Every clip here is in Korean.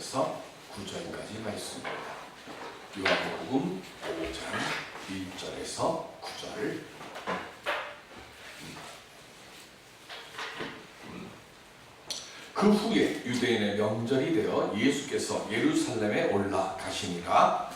1절에서 9절까지 말씀입니다. 요한복음 5장 1절에서 9절. 그 후에 유대인의 명절이 되어 예수께서 예루살렘에 올라가시니라.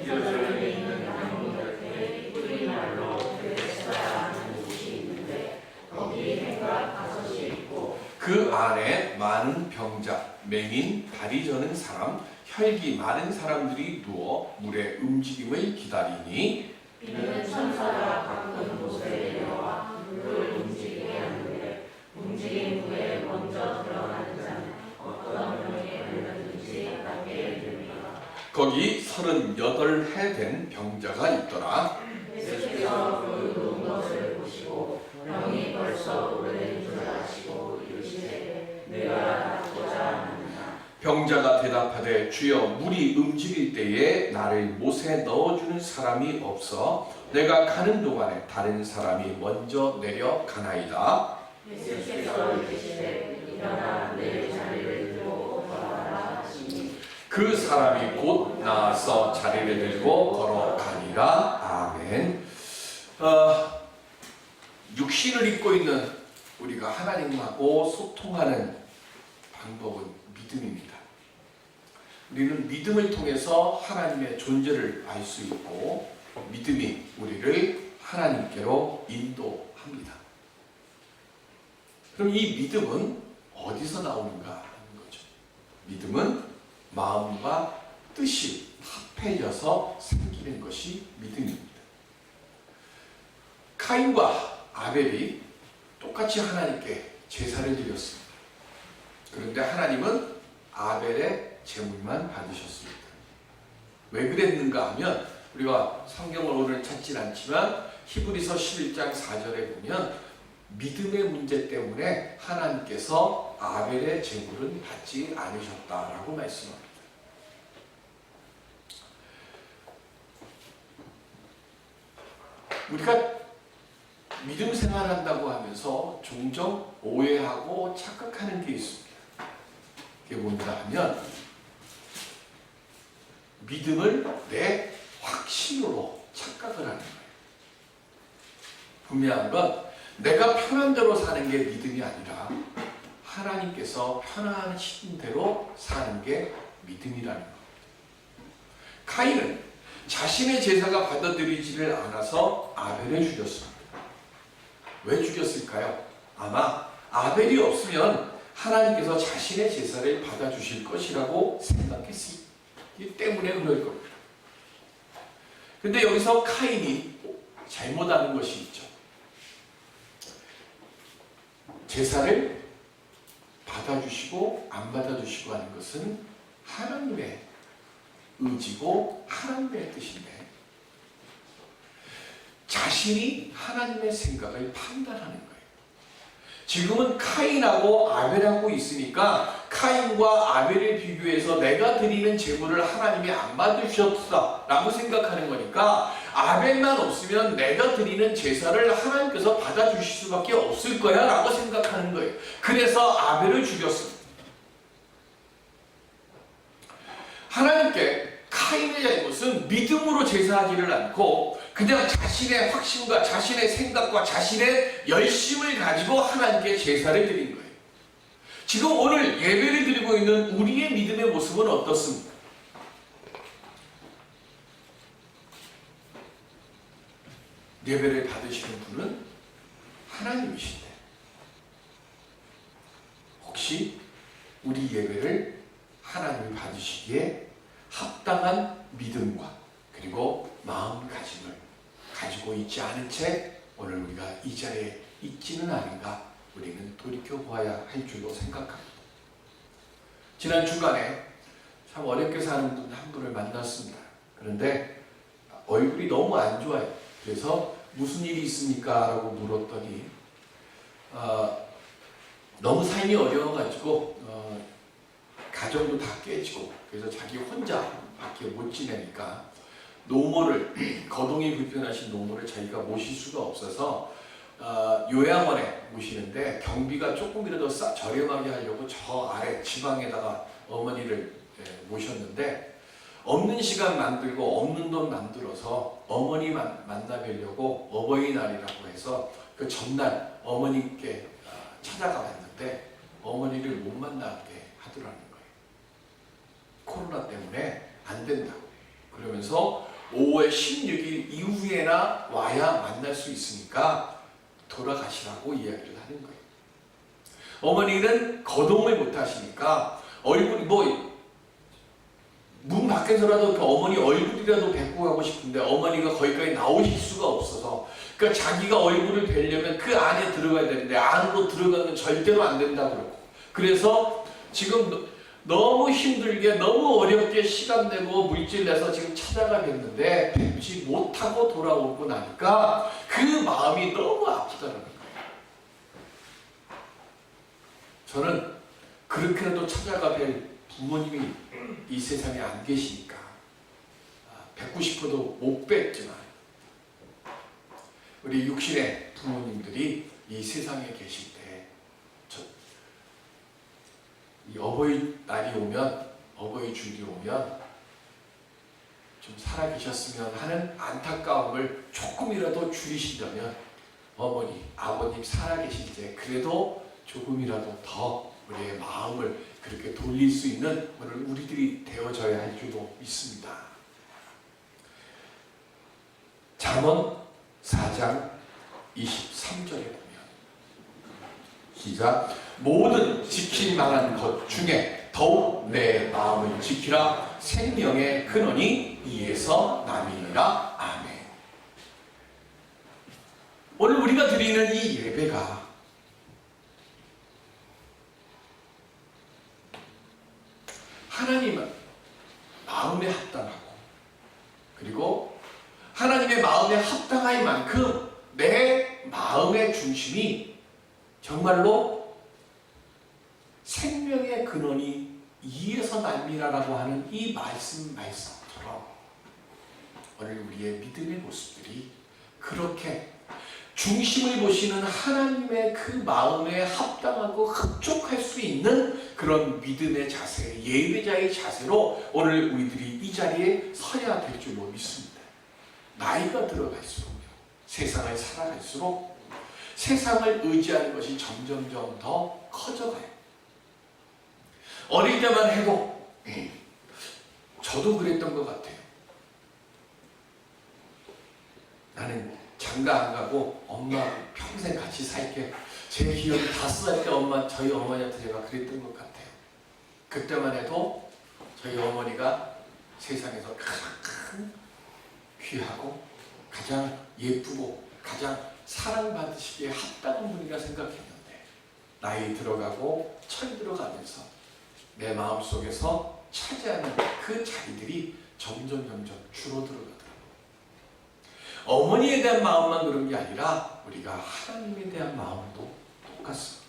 예루살렘에 있는 양문 곁에 우리말로 베데스다라는 곳이 있는데 거기 해가 5시 있고 그 안에 많은 병자, 맹인, 다리 저는 사람, 혈기 많은 사람들이 누워 물의 움직임을 기다리니 비는 천사가 가끔 곳에 내려와 물을 움직이게 하는데 움직인 후에 먼저 들어가는 자는 어떤 병에 걸렸는지 낫게 됩니다. 거기 38해 된 병자가 있더라. 예수께서 그 누운 것을 보시고 병이 벌써 오래된 줄 아시고 이르시되 내가 낫고자 하느냐. 병자가 대답하되 주여 물이 움직일 때에 나를 못에 넣어주는 사람이 없어 내가 가는 동안에 다른 사람이 먼저 내려가나이다. 예수께서 이르시되 일어나 내 자리를 들고 걸어가라 하시니 그 사람이 곧 나와서 자리를 들고 걸어가니라. 아멘. 육신을 입고 있는 우리가 하나님하고 소통하는 방법은 믿음입니다. 우리는 믿음을 통해서 하나님의 존재를 알 수 있고 믿음이 우리를 하나님께로 인도합니다. 그럼 이 믿음은 어디서 나오는가 하는 거죠. 믿음은 마음과 뜻이 합해져서 생기는 것이 믿음입니다. 카인과 아벨이 똑같이 하나님께 제사를 드렸습니다. 그런데 하나님은 아벨의 제물만 받으셨습니다. 왜 그랬는가 하면 우리가 성경을 오늘 찾진 않지만 히브리서 11장 4절에 보면 믿음의 문제 때문에 하나님께서 아벨의 제물은 받지 않으셨다라고 말씀합니다. 우리가 믿음 생활한다고 하면서 종종 오해하고 착각하는 게 있습니다. 그게 뭔가 하면 믿음을 내 확신으로 착각을 하는 거예요. 분명한 건 내가 편한 대로 사는 게 믿음이 아니라 하나님께서 편하신 대로 사는 게 믿음이라는 겁니다. 카인은 자신의 제사가 받아들이지를 않아서 아벨을 죽였습니다. 왜 죽였을까요? 아마 아벨이 없으면 하나님께서 자신의 제사를 받아주실 것이라고 생각했기 때문에 그럴 겁니다. 근데 여기서 카인이 잘못하는 것이 있죠. 제사를 받아주시고 안 받아주시고 하는 것은 하나님의 의지고 하나님의 뜻인데 자신이 하나님의 생각을 판단하는 거예요. 지금은 카인하고 아벨하고 있으니까 카인과 아벨을 비교해서 내가 드리는 제물을 하나님이 안 받으셨다라고 생각하는 거니까 아벨만 없으면 내가 드리는 제사를 하나님께서 받아주실 수밖에 없을 거야 라고 생각하는 거예요. 그래서 아벨을 죽였습니다. 하나님께 카인의 잘못은 믿음으로 제사하지를 않고 그냥 자신의 확신과 자신의 생각과 자신의 열심을 가지고 하나님께 제사를 드린 거예요. 지금 오늘 예배를 드리고 있는 우리의 믿음의 모습은 어떻습니까? 예배를 받으시는 분은 하나님이신데 혹시 우리 예배를 하나님이 받으시기에 합당한 믿음과 그리고 마음가짐을 가지고 있지 않은 채 오늘 우리가 이 자리에 있지는 않은가 우리는 돌이켜보아야 할 줄로 생각합니다. 지난 주간에 참 어렵게 사는 분 한 분을 만났습니다. 그런데 얼굴이 너무 안 좋아요. 그래서 무슨 일이 있습니까? 라고 물었더니 너무 삶이 어려워가지고 가정도 다 깨지고 그래서 자기 혼자 밖에 못 지내니까 노모를 거동이 불편하신 노모를 자기가 모실 수가 없어서 요양원에 모시는데 경비가 조금이라도 저렴하게 하려고 저 아래 지방에다가 어머니를 모셨는데 없는 시간 만들고 없는 돈 만들어서 어머니 만나 뵈려고 어버이날이라고 해서 그 전날 어머니께 찾아가 봤는데 어머니를 못 만나게 하더라는 거예요. 코로나 때문에 안 된다고. 그러면서 5월 16일 이후에나 와야 만날 수 있으니까 돌아가시라고 이야기를 하는 거예요. 어머니는 거동을 못 하시니까 얼굴이 문 밖에서라도 그 어머니 얼굴이라도 뵙고 가고 싶은데 어머니가 거기까지 나오실 수가 없어서, 그러니까 자기가 얼굴을 뵈려면 그 안에 들어가야 되는데 안으로 들어가면 절대로 안 된다고 그러고, 그래서 지금 너무 힘들게 너무 어렵게 시간 내고 물질 내서 지금 찾아가 뵀는데 뵙지 못하고 돌아오고 나니까 그 마음이 너무 아프다는 거예요. 저는 그렇게라도 찾아가 뵐 부모님이 이 세상에 안 계시니까 뵙고 싶어도 못 뵙지만 우리 육신의 부모님들이 이 세상에 계실 때 이 어버이날이 오면, 어버이 주일이 오면 좀 살아계셨으면 하는 안타까움을 조금이라도 줄이시려면 어머니, 아버님 살아계실 때 그래도 조금이라도 더 우리의 마음을 그렇게 돌릴 수 있는 오늘 우리들이 되어져야 할 줄로 믿습니다. 잠언 4장 23절에 보면 시작. 모든 지킬 만한 것 중에 더욱 내 마음을 지키라. 생명의 근원이 이에서 남이니라. 아멘. 오늘 우리가 드리는 이 예배가 하나님 마음에 합당하고, 그리고 하나님의 마음에 합당할 만큼 내 마음의 중심이 정말로 생명의 근원이 이에서 남이라라고 하는 이 말씀처럼 오늘 우리의 믿음의 모습들이 그렇게 중심을 보시는 하나님의 그 마음에 합당하고 흡족할 수 있는 그런 믿음의 자세, 예배자의 자세로 오늘 우리들이 이 자리에 서야 될 줄로 믿습니다. 나이가 들어갈수록, 세상을 살아갈수록 세상을 의지하는 것이 점점점 더 커져가요. 어릴 때만 해도 저도 그랬던 것 같아요. 나는 장가 안 가고 엄마 평생 같이 살게. 제 기억이 5살 때 저희 어머니한테 제가 그랬던 것 같아요. 그때만 해도 저희 어머니가 세상에서 가장 귀하고 가장 예쁘고 가장 사랑받으시기에 합당한 분이라 생각했는데 나이 들어가고 철 들어가면서 내 마음속에서 차지하는 그 자리들이 점점 줄어들어가더라고요. 어머니에 대한 마음만 그런 게 아니라 우리가 하나님에 대한 마음도 똑같습니다.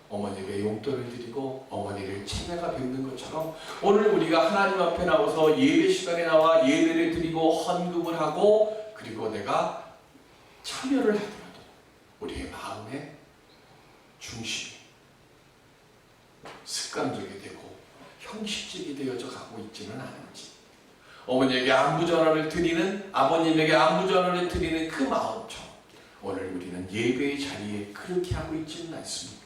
어머니에게 용돈을 드리고 어머니를 찾아가 뵙는 것처럼 오늘 우리가 하나님 앞에 나와서 예배 시간에 나와 예배를 드리고 헌금을 하고 그리고 내가 참여를 하더라도 우리의 마음의 중심이 습관적이 되고 형식적이 되어져 가고 있지는 않은지, 어머니에게 안부전화를 드리는, 아버님에게 안부전화를 드리는 그 마음처럼 오늘 우리는 예배의 자리에 그렇게 하고 있지는 않습니다.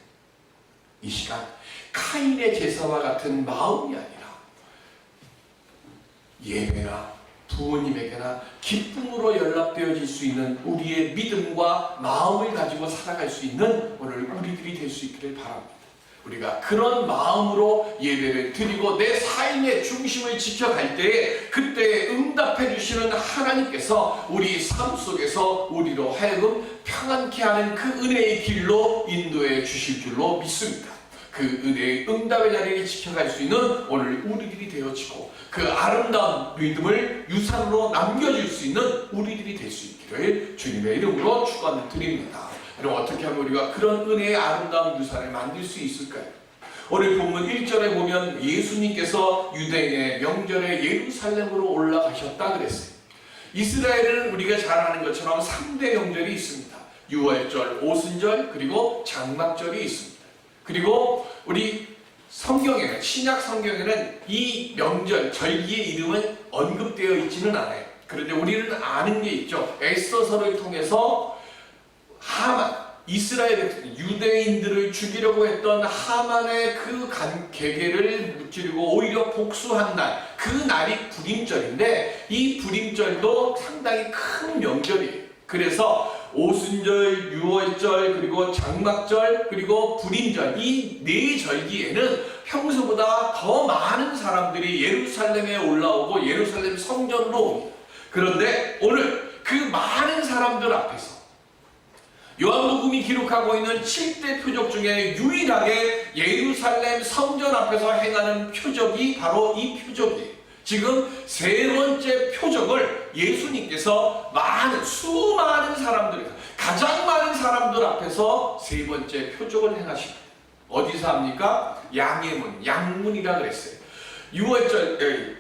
이 시간 카인의 제사와 같은 마음이 아니라 예배나 부모님에게나 기쁨으로 연락되어질 수 있는 우리의 믿음과 마음을 가지고 살아갈 수 있는 오늘 우리들이 될 수 있기를 바랍니다. 우리가 그런 마음으로 예배를 드리고 내 삶의 중심을 지켜갈 때에 그때 응답해 주시는 하나님께서 우리 삶 속에서 우리로 하여금 평안케 하는 그 은혜의 길로 인도해 주실 줄로 믿습니다. 그 은혜의 응답의 자리를 지켜갈 수 있는 오늘 우리들이 되어지고 그 아름다운 믿음을 유산으로 남겨줄 수 있는 우리들이 될 수 있기를 주님의 이름으로 축원을 드립니다. 그럼 어떻게 하면 우리가 그런 은혜의 아름다운 유산을 만들 수 있을까요? 오늘 본문 1절에 보면 예수님께서 유대인의 명절에 예루살렘으로 올라가셨다 그랬어요. 이스라엘은 우리가 잘 아는 것처럼 3대 명절이 있습니다. 유월절, 오순절, 그리고 장막절이 있습니다. 그리고 우리 성경에는, 신약 성경에는 이 명절, 절기의 이름은 언급되어 있지는 않아요. 그런데 우리는 아는 게 있죠. 에스더서를 통해서 하만, 이스라엘 백성, 유대인들을 죽이려고 했던 하만의 그 계계를 무찌르고 오히려 복수한 날, 그 날이 불임절인데 이 불임절도 상당히 큰 명절이에요. 그래서 오순절, 유월절, 그리고 장막절, 그리고 불임절, 이 네 절기에는 평소보다 더 많은 사람들이 예루살렘에 올라오고 예루살렘 성전으로 옵니다. 그런데 오늘 그 많은 사람들 앞에서 요한복음이 기록하고 있는 7대 표적 중에 유일하게 예루살렘 성전 앞에서 행하는 표적이 바로 이 표적이에요. 지금 세 번째 표적을 예수님께서 수많은 사람들, 가장 많은 사람들 앞에서 세 번째 표적을 행하십니다. 어디서 합니까? 양의 문, 양문이라 그랬어요. 6월절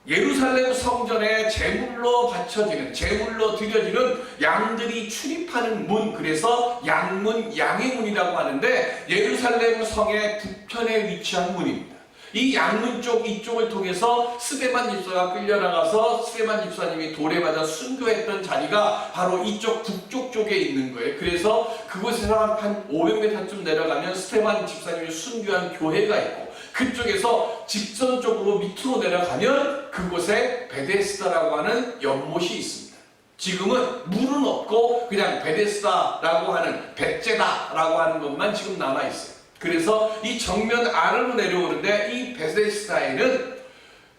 예루살렘 성전에 제물로 바쳐지는, 제물로 드려지는 양들이 출입하는 문, 그래서 양문, 양의 문이라고 하는데 예루살렘 성의 북편에 위치한 문입니다. 이 양문 쪽, 이쪽을 통해서 스데반 집사가 끌려나가서 스데반 집사님이 돌에 맞아 순교했던 자리가 바로 이쪽 북쪽 쪽에 있는 거예요. 그래서 그곳에서 한 500m쯤 내려가면 스데반 집사님이 순교한 교회가 있고, 그쪽에서 직선 쪽으로 밑으로 내려가면 그곳에 베데스다라고 하는 연못이 있습니다. 지금은 물은 없고 그냥 베데스다라고 하는, 벳제다라고 하는 것만 지금 남아있어요. 그래서 이 정면 아래로 내려오는데 이 베데스다에는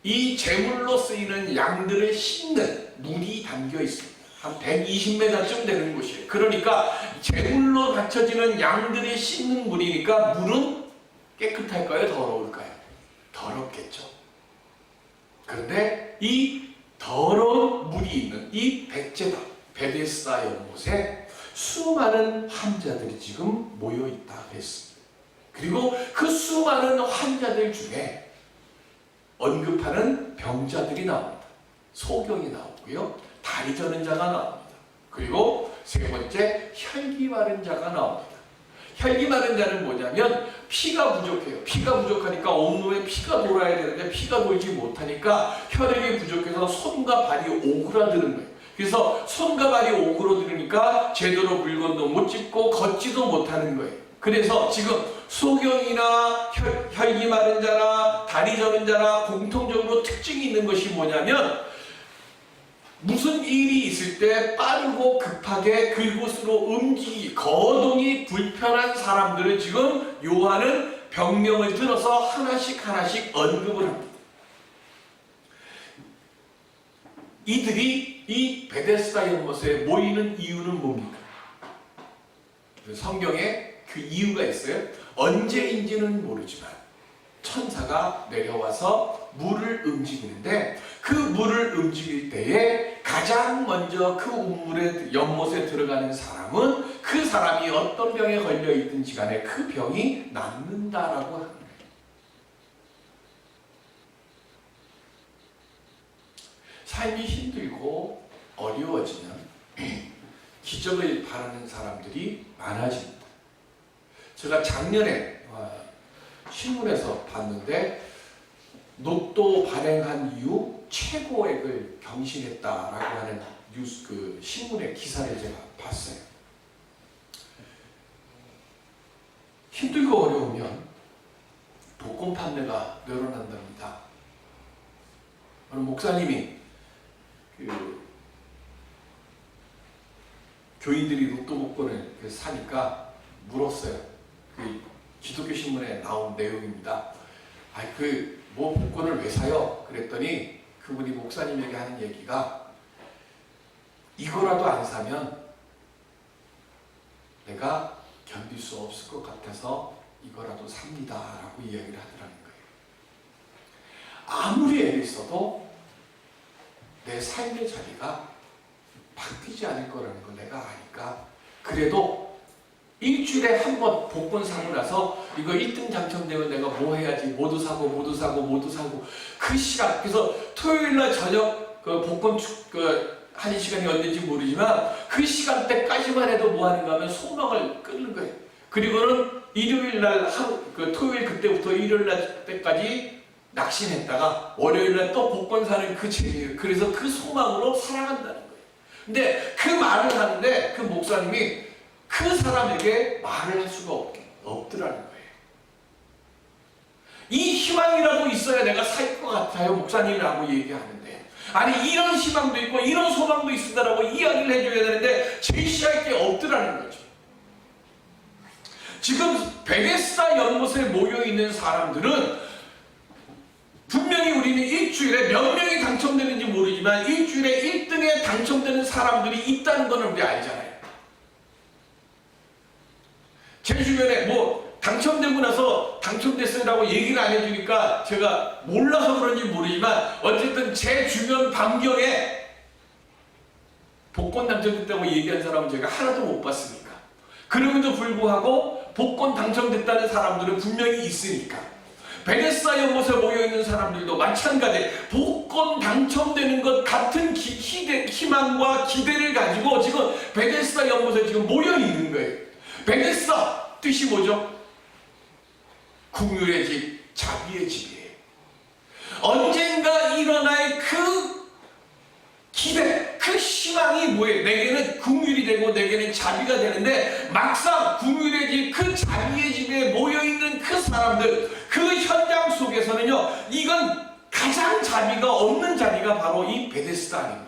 이 제물로 쓰이는 양들을 씻는 물이 담겨 있습니다. 한 120m쯤 되는 곳이에요. 그러니까 제물로 바쳐지는 양들이 씻는 물이니까 물은 깨끗할까요? 더러울까요? 더럽겠죠. 그런데 이 더러운 물이 있는 이 벳제다, 베데스다 연못에 수많은 환자들이 지금 모여 있다 했습니다. 그리고 그 수많은 환자들 중에 언급하는 병자들이 나옵니다. 소경이 나오고요, 다리 저는 자가 나옵니다. 그리고 세 번째, 혈기 마른 자가 나옵니다. 혈기 마른 자는 뭐냐면 피가 부족해요. 피가 부족하니까 온몸에 피가 돌아야 되는데 피가 돌지 못하니까 혈액이 부족해서 손과 발이 오그라드는 거예요. 그래서 손과 발이 오그라드니까 제대로 물건도 못 짚고 걷지도 못하는 거예요. 그래서 지금 소경이나 혈기 마른 자나 다리 저는 자나 공통적으로 특징이 있는 것이 뭐냐면, 무슨 일이 있을 때 빠르고 급하게 그곳으로 거동이 불편한 사람들을 지금 요한은 병명을 들어서 하나씩 하나씩 언급을 합니다. 이들이 이 베데스다 연못에 모이는 이유는 뭡니까? 성경에 그 이유가 있어요. 언제인지는 모르지만 천사가 내려와서 물을 움직이는데, 그 물을 움직일 때에 가장 먼저 그 우물에, 연못에 들어가는 사람은 그 사람이 어떤 병에 걸려 있든지 간에 그 병이 낫는다라고 합니다. 삶이 힘들고 어려워지면 기적을 바라는 사람들이 많아집니다. 제가 작년에 신문에서 봤는데, 로또 발행한 이후 최고액을 경신했다라고 하는 뉴스, 그 신문의 기사를 제가 봤어요. 힘들고 어려우면 복권 판매가 늘어난답니다. 어느 목사님이 교인들이 로또 복권을 사니까 물었어요. 기독교 신문에 나온 내용입니다. 뭐 복권을 왜 사요? 그랬더니 그분이 목사님에게 하는 얘기가, 이거라도 안 사면 내가 견딜 수 없을 것 같아서 이거라도 삽니다 라고 이야기를 하더라는 거예요. 아무리 애를 써도 내 삶의 자리가 바뀌지 않을 거라는 걸 내가 아니까, 그래도 일주일에 한 번 복권 사고 나서 이거 1등 당첨되면 내가 뭐 해야지, 모두 사고 그 시간, 그래서 토요일날 저녁 그 복권 하는 시간이 언제인지 모르지만 그 시간대까지만 해도 뭐 하는가 하면 소망을 끄는 거예요. 그리고는 일요일 날 토요일 그때부터 일요일 날 때까지 낙심했다가 월요일 날 또 복권 사는 그 재미예요. 그래서 그 소망으로 살아간다는 거예요. 근데 그 말을 하는데 그 목사님이 그 사람에게 말을 할 수가 없더라는 거예요. 이 희망이라도 있어야 내가 살 것 같아요, 목사님이라고 얘기하는데. 아니, 이런 희망도 있고 이런 소망도 있다라고 이야기를 해줘야 되는데 제시할 게 없더라는 거죠. 지금 베데스다 연못에 모여있는 사람들은 분명히 우리는 일주일에 몇 명이 당첨되는지 모르지만 일주일에 1등에 당첨되는 사람들이 있다는 건 우리 알잖아요. 제 주변에 당첨되고 나서 당첨됐어요라고 얘기를 안 해주니까 제가 몰라서 그런지 모르지만 어쨌든 제 주변 반경에 복권 당첨됐다고 얘기한 사람은 제가 하나도 못 봤으니까. 그럼에도 불구하고 복권 당첨됐다는 사람들은 분명히 있으니까. 베데스다 연못에 모여있는 사람들도 마찬가지 복권 당첨되는 것 같은 희망과 기대를 가지고 지금 베데스다 연못에 지금 모여있는 거예요. 베데스다 뜻이 뭐죠? 긍휼의 집, 자비의 집이에요. 언젠가 일어날 그 기대, 그 희망이 뭐예요? 내게는 긍휼이 되고 내게는 자비가 되는데 막상 긍휼의 집, 그 자비의 집에 모여있는 그 사람들, 그 현장 속에서는요, 이건 가장 자비가 없는 자리가 바로 이 베데스다 아닙니까?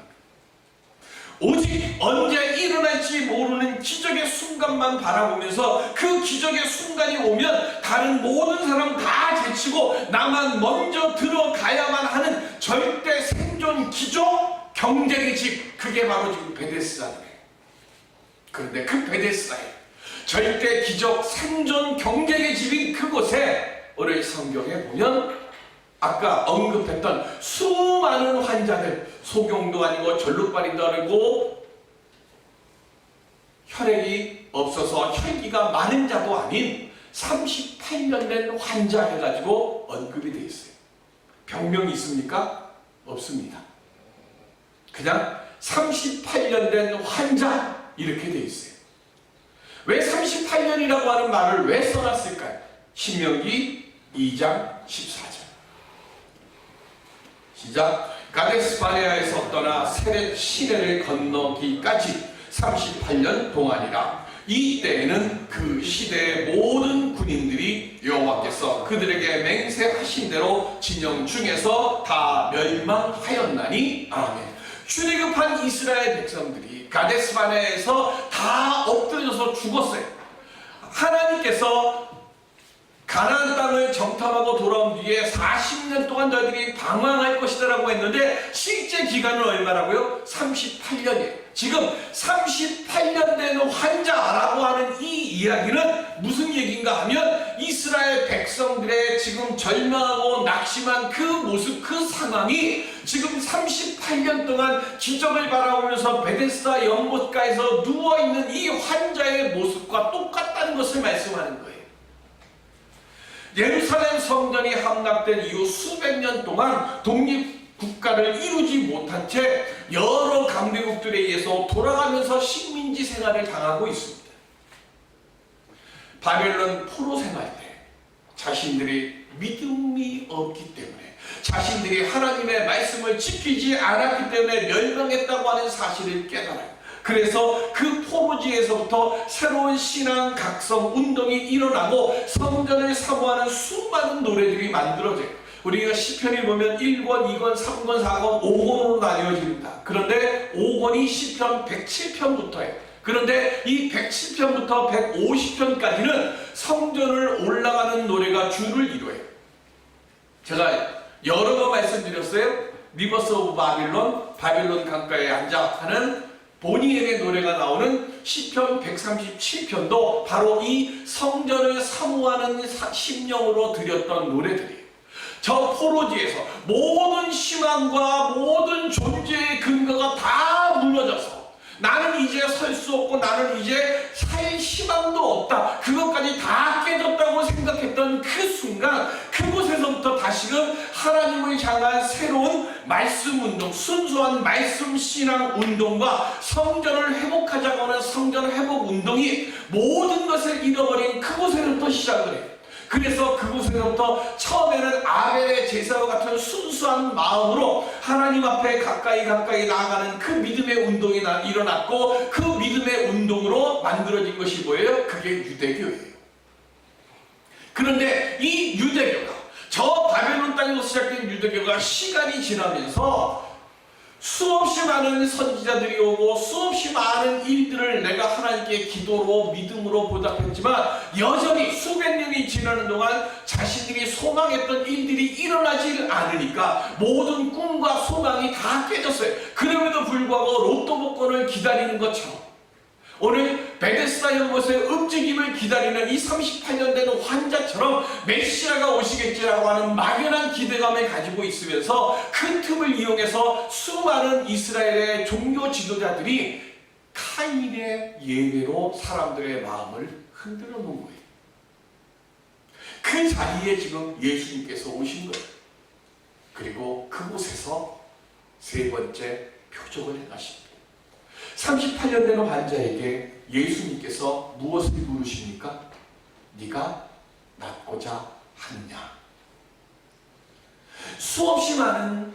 오직 언제 일어날지 모르는 기적의 순간만 바라보면서 그 기적의 순간이 오면 다른 모든 사람 다 제치고 나만 먼저 들어가야만 하는 절대 생존 기적 경쟁의 집, 그게 바로 지금 베데스다예요. 그런데 그 베데스다에 절대 기적 생존 경쟁의 집인 그곳에 오늘 성경에 보면 아까 언급했던 수많은 환자들, 소경도 아니고 절룩발이도 아니고 혈액이 없어서 혈기가 많은 자도 아닌 38년 된 환자 해가지고 언급이 되어 있어요. 병명이 있습니까? 없습니다. 그냥 38년 된 환자 이렇게 되어 있어요. 왜 38년이라고 하는 말을 왜 써놨을까요? 신명기 2장 14절. 시작. 가데스 바네아에서 떠나 세렛 시내를 건너기까지 38년 동안이라. 이때에는 그 시대의 모든 군인들이 여호와께서 그들에게 맹세하신 대로 진영 중에서 다 멸망하였나니. 아멘. 출애굽한 이스라엘 백성들이 가데스 바네아에서 다 엎드려져서 죽었어요. 하나님께서 가나안 땅을 정탐하고 돌아온 뒤에 40년 동안 너희들이 방황할 것이다 라고 했는데 실제 기간은 얼마라고요? 38년이에요. 지금 38년 된 환자라고 하는 이 이야기는 무슨 얘기인가 하면 이스라엘 백성들의 지금 절망하고 낙심한 그 모습, 그 상황이 지금 38년 동안 기적을 바라보면서 베데스다 연못가에서 누워있는 이 환자의 모습과 똑같다는 것을 말씀하는 거예요. 예루살렘 성전이 함락된 이후 수백 년 동안 독립국가를 이루지 못한 채 여러 강대국들에 의해서 돌아가면서 식민지 생활을 당하고 있습니다. 바벨론 포로 생활 때 자신들이 믿음이 없기 때문에, 자신들이 하나님의 말씀을 지키지 않았기 때문에 멸망했다고 하는 사실을 깨달아요. 그래서 그 포로지에서부터 새로운 신앙 각성 운동이 일어나고 성전을 사모하는 수많은 노래들이 만들어져요. 우리가 시편을 보면 1권, 2권, 3권, 4권, 5권으로 나뉘어집니다. 그런데 5권이 시편 107편부터예요. 그런데 이 107편부터 150편까지는 성전을 올라가는 노래가 주를 이루어요. 제가 여러 번 말씀드렸어요. 리버스 오브 바빌론, 바빌론 강가에 앉아 하는 보니엘의 노래가 나오는 시편 137편도 바로 이 성전을 사모하는 심령으로 드렸던 노래들이에요. 저 포로지에서 모든 희망과 모든 존재의 근거가 다 무너져서 나는 이제 설 수 없고 나는 이제 살 희망도 없다. 그것까지 다 깨졌다고 생각했던 그 순간 그곳에서부터 다시금 하나님을 향한 새로운 말씀 운동, 순수한 말씀 신앙 운동과 성전을 회복하자고 하는 성전 회복 운동이 모든 것을 잃어버린 그곳에서부터 시작을 해요. 그래서 그곳에서부터 처음에는 아벨의 제사와 같은 순수한 마음으로 하나님 앞에 가까이 나아가는 그 믿음의 운동이 일어났고, 그 믿음의 운동으로 만들어진 것이 뭐예요? 그게 유대교예요. 그런데 이 유대교가, 저 바벨론 땅에서 시작된 유대교가 시간이 지나면서 수없이 많은 선지자들이 오고 수없이 많은 일들을 내가 하나님께 기도로 믿음으로 보답했지만 여전히 수백 년이 지나는 동안 자신들이 소망했던 일들이 일어나질 않으니까 모든 꿈과 소망이 다 깨졌어요. 그럼에도 불구하고 로또 복권을 기다리는 것처럼 오늘 베데스다 연못의 움직임을 기다리는 이 38년 된 환자처럼 메시아가 오시겠지라고 하는 막연한 기대감을 가지고 있으면서 그 틈을 이용해서 수많은 이스라엘의 종교 지도자들이 카인의 예배로 사람들의 마음을 흔들어 놓은 거예요. 그 자리에 지금 예수님께서 오신 거예요. 그리고 그곳에서 세 번째 표적을 행하십니다. 38년 된 환자에게 예수님께서 무엇을 물으십니까? 네가 낫고자 하느냐? 수없이 많은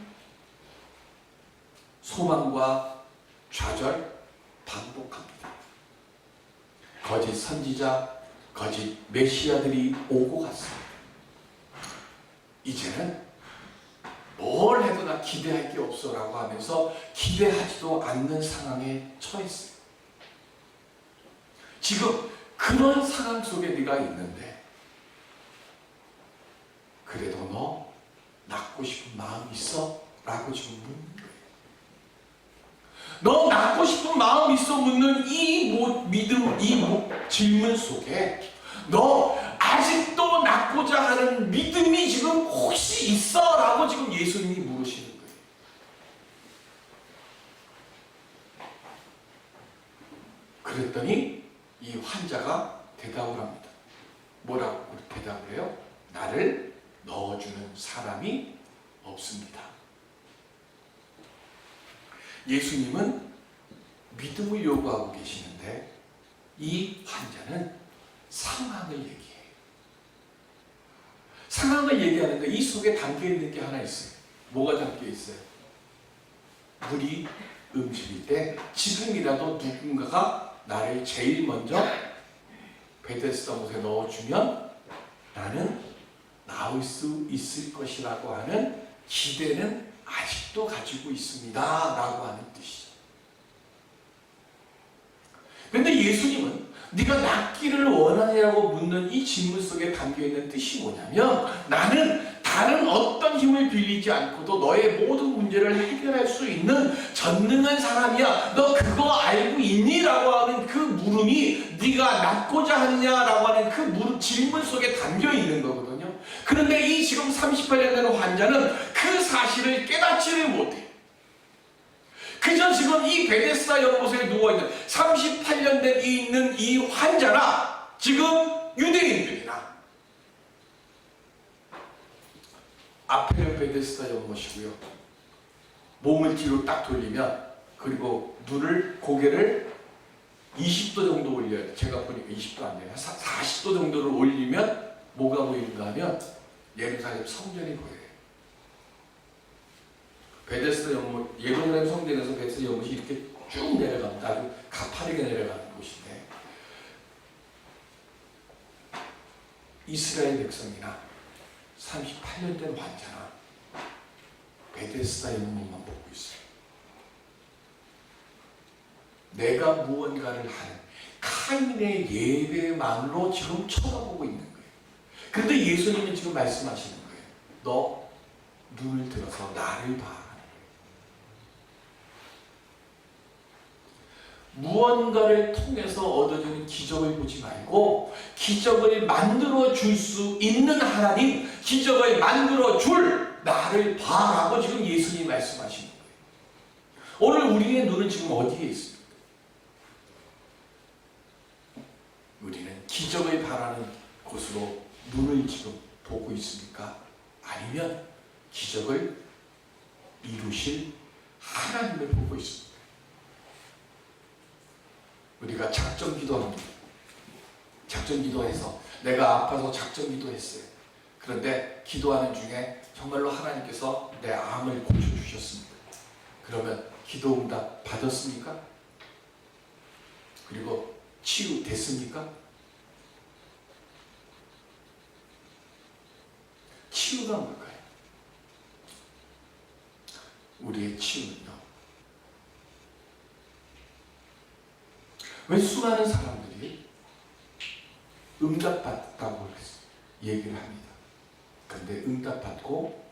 소망과 좌절 반복합니다. 거짓 선지자, 거짓 메시아들이 오고 갔습니다. 이제는 뭘 해도 나 기대할 게 없어 라고 하면서 기대하지도 않는 상황에 처했어요. 지금 그런 상황 속에 네가 있는데 그래도 너 낫고 싶은 마음 있어? 라고 지금 묻는 거예요. 너 낫고 싶은 마음 있어? 묻는 이 믿음, 이 질문 속에 너 아직도 낫고자 하는 믿음이 지금 혹시 있어? 라고 지금 예수님이 물으시는 거예요. 그랬더니 이 환자가 대답을 합니다. 뭐라고 대답을 해요? 나를 넣어주는 사람이 없습니다. 예수님은 믿음을 요구하고 계시는데 이 환자는 상황을 얘기해요. 상황을 얘기하는데 이 속에 담겨있는 게 하나 있어요. 뭐가 담겨있어요? 물이 움직일 때 지금이라도 누군가가 나를 제일 먼저 베데스다 못에 넣어주면 나는 나올 수 있을 것이라고 하는 기대는 아직도 가지고 있습니다 라고 하는 뜻이죠. 그런데 예수님은 네가 낫기를 원하냐고 묻는 이 질문 속에 담겨있는 뜻이 뭐냐면 나는 다른 어떤 힘을 빌리지 않고도 너의 모든 문제를 해결할 수 있는 전능한 사람이야. 너 그거 알고 있니? 라고 하는 그 물음이 네가 낫고자 하느냐라고 하는 그 질문 속에 담겨있는 거거든요. 그런데 이 지금 38년 된 환자는 그 사실을 깨닫지를 못해. 그저 지금 이 베데스다 연못에 누워있는 38년 된 있는 이 환자나 지금 유대인들이나 앞에는 베데스다 연못이고요. 몸을 뒤로 딱 돌리면 그리고 고개를 20도 정도 올려야 돼. 제가 보니까 20도 안 돼요. 40도 정도를 올리면 뭐가 보이는가 하면 예루살렘 성전이 보여요. 베데스다 연못, 예루살렘 성전에서 베데스다 연못이 이렇게 쭉 내려갑니다. 아주 가파르게 내려가는 곳인데 이스라엘 백성이나 38년 된 환자나 베데스다 연못만 보고 있어요. 내가 무언가를 하는 카인의 예배만으로 지금 쳐다보고 있는 거예요. 그런데 예수님은 지금 말씀하시는 거예요. 너 눈을 들어서 나를 봐. 무언가를 통해서 얻어지는 기적을 보지 말고 기적을 만들어 줄 수 있는 하나님, 기적을 만들어 줄 나를 봐라고 지금 예수님이 말씀하시는 거예요. 오늘 우리의 눈은 지금 어디에 있습니까? 우리는 기적을 바라는 곳으로 눈을 지금 보고 있습니까? 아니면 기적을 이루실 하나님을 보고 있습니다. 우리가 작전 기도합니다. 작전 기도해서 내가 아파서 작전 기도했어요. 그런데 기도하는 중에 정말로 하나님께서 내 암을 고쳐주셨습니다. 그러면 기도 응답 받았습니까? 그리고 치유됐습니까? 치유가 뭘까요? 우리의 치유는요, 왜 수많은 사람들이 응답받았다고 얘기를 합니다. 그런데 응답받고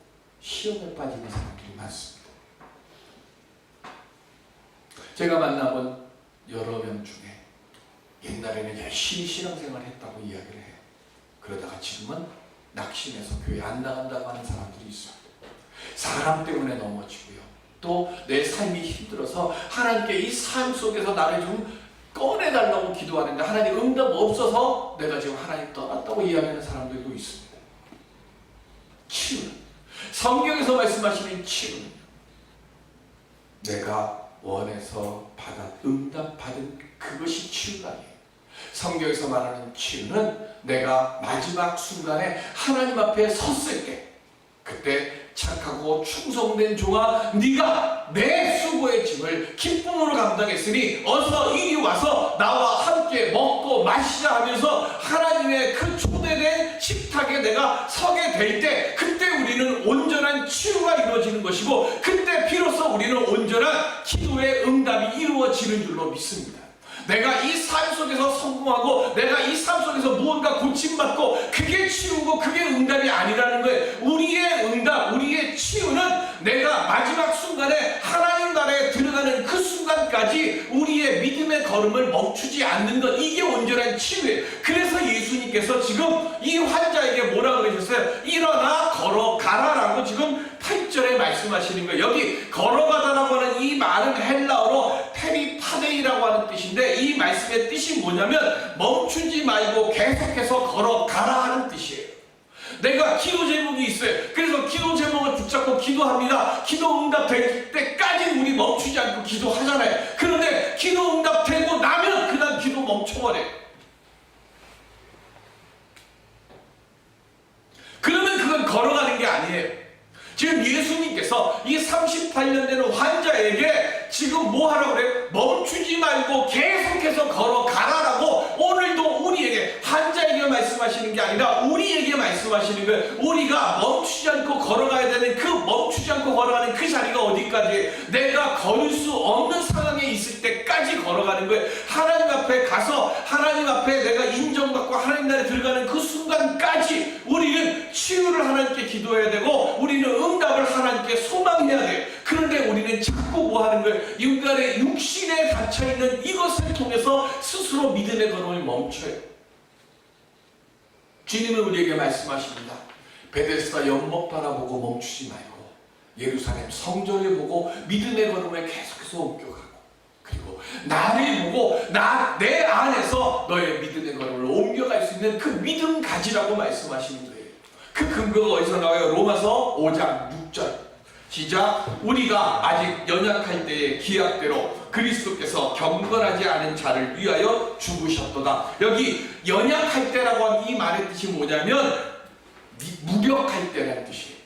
시험에 빠지는 사람들이 많습니다. 제가 만나본 여러 명 중에 옛날에는 열심히 신앙생활을 했다고 이야기를 해요. 그러다가 지금은 낙심해서 교회 안 나간다고 하는 사람들이 있어요. 사람 때문에 넘어지고요. 또 내 삶이 힘들어서 하나님께 이 삶 속에서 나를 좀 꺼내달라고 기도하는데 하나님 응답 없어서 내가 지금 하나님 떠났다고 이야기하는 사람들도 있습니다. 치유는, 성경에서 말씀하시는 치유는 내가 원해서 응답받은 그것이 치유가 아니에요. 성경에서 말하는 치유는 내가 마지막 순간에 하나님 앞에 섰을 때, 그때 착하고 충성된 종아, 네가 내 수고의 짐을 기쁨으로 감당했으니 어서 이리 와서 나와 함께 먹고 마시자 하면서 하나님의 그 초대된 식탁에 내가 서게 될 때, 그때 우리는 온전한 치유가 이루어지는 것이고, 그때 비로소 우리는 온전한 기도의 응답이 이루어지는 줄로 믿습니다. 내가 이 삶 속에서 성공하고 내가 이 삶 속에서 무언가 고침받고 그게 치유고 그게 응답이 아니라는 거예요. 우리의 응답, 우리의 치유는 내가 마지막 순간에 하나님 나라에 들어가는 그 순간까지 우리의 믿음의 걸음을 멈추지 않는 것, 이게 온전한 치유예요. 그래서 예수님께서 지금 이 환자에게 뭐라고 그러셨어요? 일어나 걸어가라 라고 지금 8절에 말씀하시는 거예요. 여기 걸어가다라고 하는 이 말은 헬라어로 페리파데이라고 하는 뜻인데, 이 말씀의 뜻이 뭐냐면 멈추지 말고 계속해서 걸어가라 하는 뜻이에요. 내가 기도 제목이 있어요. 그래서 기도 제목을 붙잡고 기도합니다. 기도 응답될 때까지 우리 멈추지 않고 기도하잖아요. 그런데 기도 응답되고 나면 그다음 기도 멈춰버려요. 그러면 그건 걸어가는 게 아니에요. 지금 예수님께서 이 38년 되는 환자에게 지금 뭐 하라고 그래요? 멈추지 말고 계속해서 걸어가라라고 오늘도 우리에게, 환자에게 말씀하시는 게 아니라 우리에게 말씀하시는 거예요. 우리가 멈추지 않고 걸어가야 되는 그 멈추지 않고 걸어가는 그 자리가 어디까지? 내가 걸을 수 없는 상황에 있을 때까지 걸어가는 거예요. 하나님 앞에 가서 하나님 앞에 내가 인정받고 하나님 나라에 들어가는 그 순간까지 우리는 치유를 하나님께 기도해야 되고 우리는 응답을 하나님께 소망해야 돼요. 그런데 우리는 자꾸 뭐 하는 거예요? 인간의 육신에 닫혀있는 이것을 통해서 스스로 믿음의 걸음을 멈춰요. 주님은 우리에게 말씀하십니다. 베데스다 연못 바라보고 멈추지 말고 예루살렘 성전을 보고 믿음의 걸음을 계속해서 옮겨가고, 그리고 나를 보고 내 안에서 너의 믿음의 걸음을 옮겨갈 수 있는 그 믿음 가지라고 말씀하시는 거예요. 그 근거가 어디서 나와요? 로마서 5장 6절. 시작. 우리가 아직 연약할 때의 기약대로 그리스도께서 경건하지 않은 자를 위하여 죽으셨도다. 여기 연약할 때라고 하는 이 말의 뜻이 뭐냐면 무력할 때라는 뜻이에요.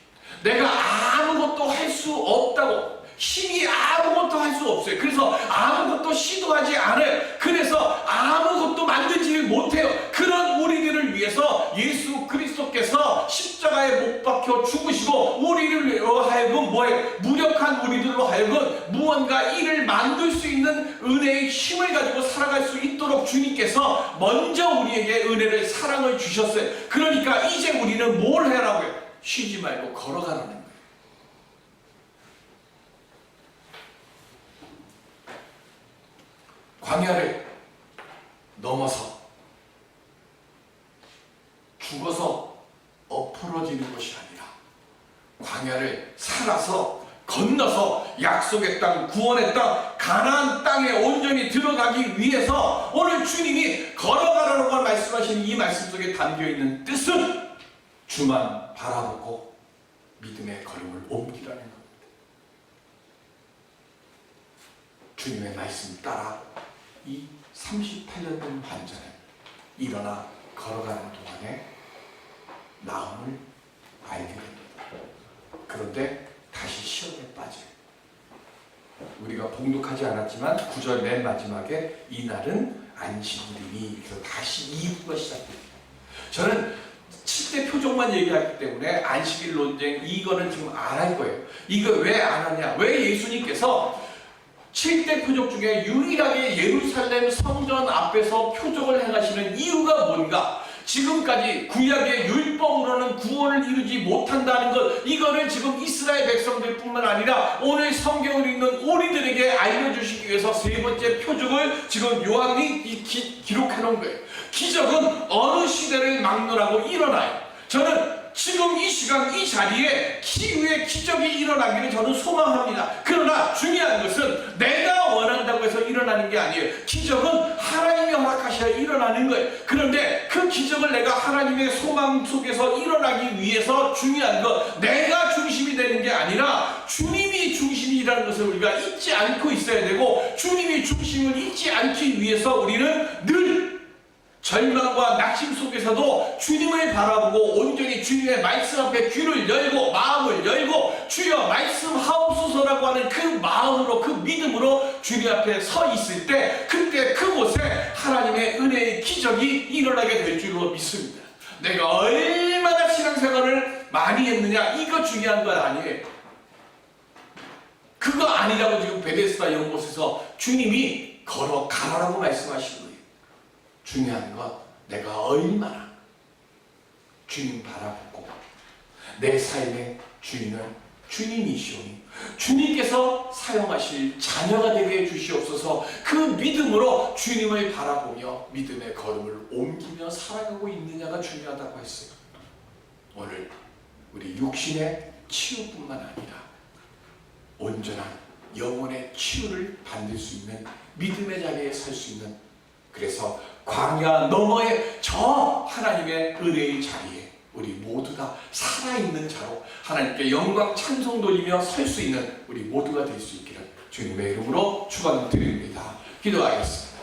내가 아무것도 할 수 없다고, 힘이 아무것도 할 수 없어요. 그래서 아무것도 시도하지 않아요. 그래서 아무것도 만들지를 못해요. 그런 우리들을 위해서 예수 그리스도께서 십자가에 못 박혀 죽으시고 우리를 하여금 무력한 우리들로 하여금 무언가 일을 만들 수 있는 은혜의 힘을 가지고 살아갈 수 있도록 주님께서 먼저 우리에게 은혜를, 사랑을 주셨어요. 그러니까 이제 우리는 뭘 해라고요? 쉬지 말고 걸어가라는 거예요. 광야를 넘어서 죽어서 엎어지는 것이 아니라 광야를 살아서 건너서 약속의 땅, 구원의 땅, 가나안 땅에 온전히 들어가기 위해서 오늘 주님이 걸어가라고 말씀하신 이 말씀 속에 담겨있는 뜻은 주만 바라보고 믿음의 걸음을 옮기라는 겁니다. 주님의 말씀 따라 이 38년 된 환자는 일어나 걸어가는 동안에 나음을 알게 됩니다. 그런데 다시 시험에 빠져요. 우리가 봉독하지 않았지만 9절 맨 마지막에 이날은 안식일이니 그래서 다시 2부가 시작됩니다. 저는 7대 표적만 얘기하기 때문에 안식일 논쟁 이거는 지금 안 할 거예요. 이거 왜 안 하냐? 왜 예수님께서 7대 표적 중에 유일하게 예루살렘 성전 앞에서 표적을 행하시는 이유가 뭔가? 지금까지 구약의 율법으로는 구원을 이루지 못한다는 것, 이거를 지금 이스라엘 백성들 뿐만 아니라 오늘 성경을 읽는 우리들에게 알려주시기 위해서 세 번째 표적을 지금 요한이 기록해 놓은 거예요. 기적은 어느 시대를 막론하고 일어나요. 저는 지금 이 시간 이 자리에 기후의 기적이 일어나기를 저는 소망합니다. 그러나 중요한 것은 내가 원한다고 해서 일어나는 게 아니에요. 기적은 하나님이 허락하셔야 일어나는 거예요. 그런데 그 기적을 내가 하나님의 소망 속에서 일어나기 위해서 중요한 것, 내가 중심이 되는 게 아니라 주님이 중심이라는 것을 우리가 잊지 않고 있어야 되고, 주님이 중심을 잊지 않기 위해서 우리는 늘 절망과 낙심 속에서도 주님을 바라보고 온전히 주님의 말씀 앞에 귀를 열고 마음을 열고 주여 말씀하옵소서라고 하는 그 마음으로, 그 믿음으로 주님 앞에 서 있을 때, 그때 그곳에 하나님의 은혜의 기적이 일어나게 될 줄로 믿습니다. 내가 얼마나 신앙생활을 많이 했느냐, 이거 중요한 건 아니에요. 그거 아니라고 지금 베데스다 연못에서 주님이 걸어가라고 말씀하신 거예요. 중요한 건 내가 얼마나 주님 바라보고 내 삶의 주인은 주님이시오니 주님께서 사용하실 자녀가 되게 해주시옵소서. 그 믿음으로 주님을 바라보며 믿음의 걸음을 옮기며 살아가고 있느냐가 중요하다고 했어요. 오늘 우리 육신의 치유뿐만 아니라 온전한 영혼의 치유를 받을 수 있는 믿음의 자리에 설 수 있는, 그래서 광야 너머의 저 하나님의 은혜의 자리에 우리 모두 다 살아있는 자로 하나님께 영광 찬송 돌리며 설 수 있는 우리 모두가 될 수 있기를 주님의 이름으로 축원드립니다. 기도하겠습니다.